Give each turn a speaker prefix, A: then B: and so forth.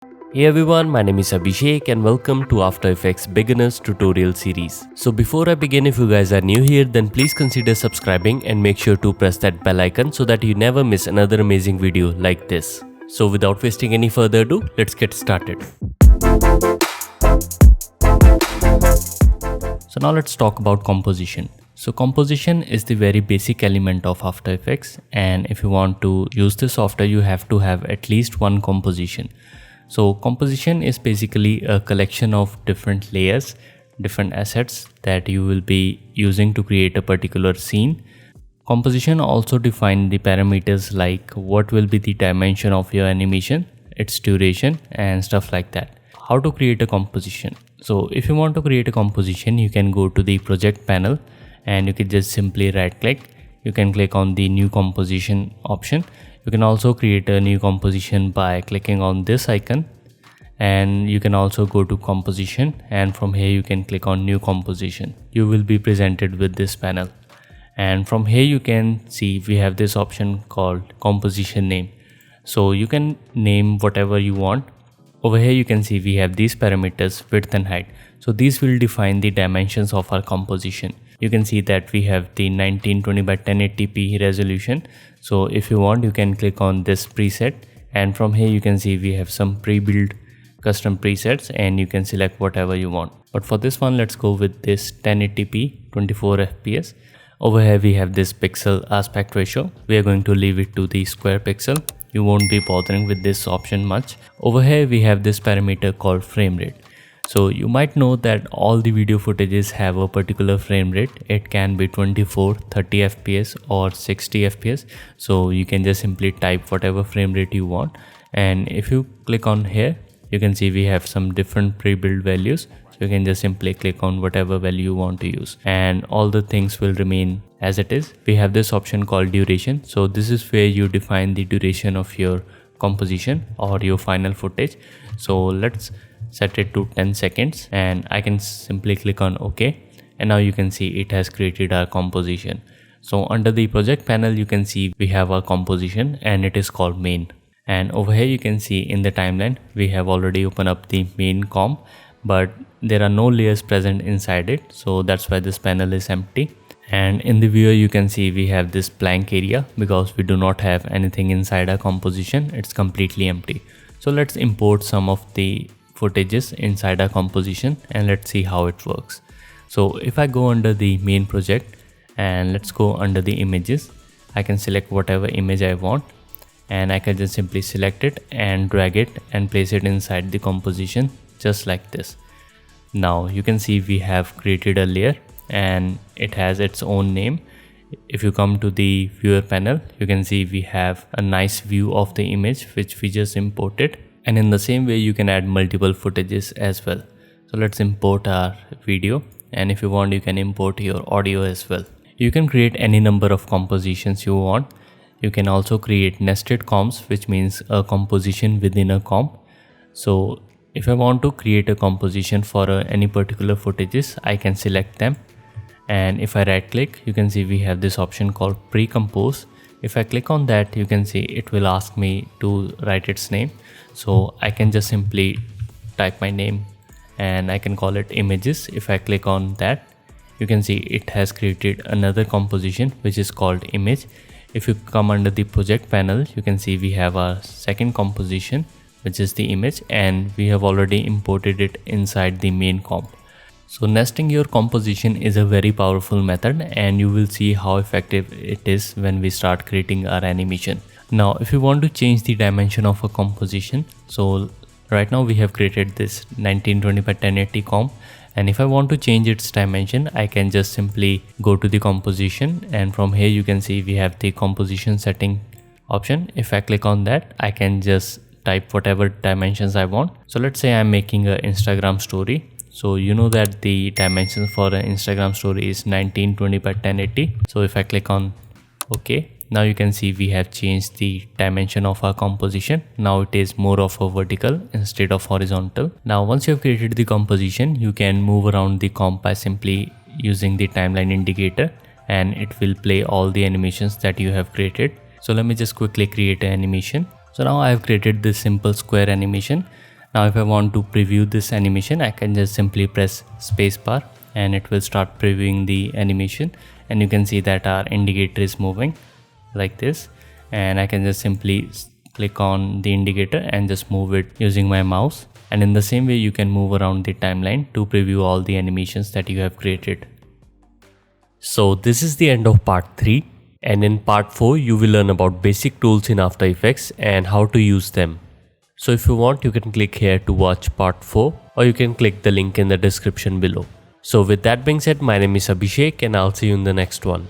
A: Hey everyone, my name is Abhishek and welcome to After Effects Beginners Tutorial Series. So before I begin, if you guys are new here, then please consider subscribing and make sure to press that bell icon so that you never miss another amazing video like this. So without wasting any further ado, let's get started. So now let's talk about composition. So composition is the very basic element of After Effects, and if you want to use the software, you have to have at least one composition. So composition is basically a collection of different layers, different assets that you will be using to create a particular scene. Composition also defines the parameters like what will be the dimension of your animation, its duration and stuff like that. How to create a composition? So if you want to create a composition, you can go to the project panel and you can just simply right click. You can click on the new composition option. You can also create a new composition by clicking on this icon, and you can also go to composition, and from here you can click on new composition. You will be presented with this panel, and from here you can see we have this option called composition name. So you can name whatever you want. Over here you can see we have these parameters, width and height. So these will define the dimensions of our composition. You can see that we have the 1920 by 1080p resolution. So if you want, you can click on this preset, and from here you can see we have some pre-built custom presets and you can select whatever you want. But for this one, let's go with this 1080p 24 fps. Over here we have this pixel aspect ratio. We are going to leave it to the square pixel. You won't be bothering with this option much. Over here we have this parameter called frame rate. So you might know that all the video footages have a particular frame rate. It can be 24, 30 fps or 60 fps. So you can just simply type whatever frame rate you want, and if you click on here, you can see we have some different pre-built values. So you can just simply click on whatever value you want to use, and all the things will remain as it is. We have this option called duration. So this is where you define the duration of your composition or your final footage. So let's set it to 10 seconds, and I can simply click on OK, and now you can see it has created our composition. So under the project panel you can see we have our composition and it is called main. And over here you can see in the timeline we have already opened up the main comp, but there are no layers present inside it, so that's why this panel is empty. And in the viewer you can see we have this blank area because we do not have anything inside our composition. It's completely empty. So let's import some of the footages inside our composition and let's see how it works. So if I go under the main project and let's go under the images, I can select whatever image I want, and I can just simply select it and drag it and place it inside the composition just like this. Now you can see we have created a layer and it has its own name. If you come to the viewer panel, you can see we have a nice view of the image which we just imported, and in the same way you can add multiple footages as well. So let's import our video, and if you want you can import your audio as well. You can create any number of compositions you want. You can also create nested comps, which means a composition within a comp. So if I want to create a composition for any particular footages, I can select them, and if I right click you can see we have this option called pre-compose. If I click on that, you can see it will ask me to write its name. So I can just simply type my name and I can call it images. If I click on that, you can see it has created another composition which is called image. If you come under the project panel, you can see we have our second composition which is the image, and we have already imported it inside the main comp. So nesting your composition is a very powerful method, and you will see how effective it is when we start creating our animation. Now if you want to change the dimension of a composition, so right now we have created this 1920 by 1080 comp, and if I want to change its dimension, I can just simply go to the composition, and from here you can see we have the composition setting option. If I click on that, I can just type whatever dimensions I want. So let's say I'm making an Instagram story. So you know that the dimension for an Instagram story is 1920 by 1080. So if I click on OK, now you can see we have changed the dimension of our composition. Now it is more of a vertical instead of horizontal. Now once you have created the composition, you can move around the comp by simply using the timeline indicator, and it will play all the animations that you have created. So let me just quickly create an animation. So now I have created this simple square animation. Now if I want to preview this animation, I can just simply press spacebar and it will start previewing the animation, and you can see that our indicator is moving like this, and I can just simply click on the indicator and just move it using my mouse. And in the same way you can move around the timeline to preview all the animations that you have created. So this is the end of part 3, and in part 4 you will learn about basic tools in After Effects and how to use them. So if you want, you can click here to watch part 4, or you can click the link in the description below. So with that being said, my name is Abhishek and I'll see you in the next one.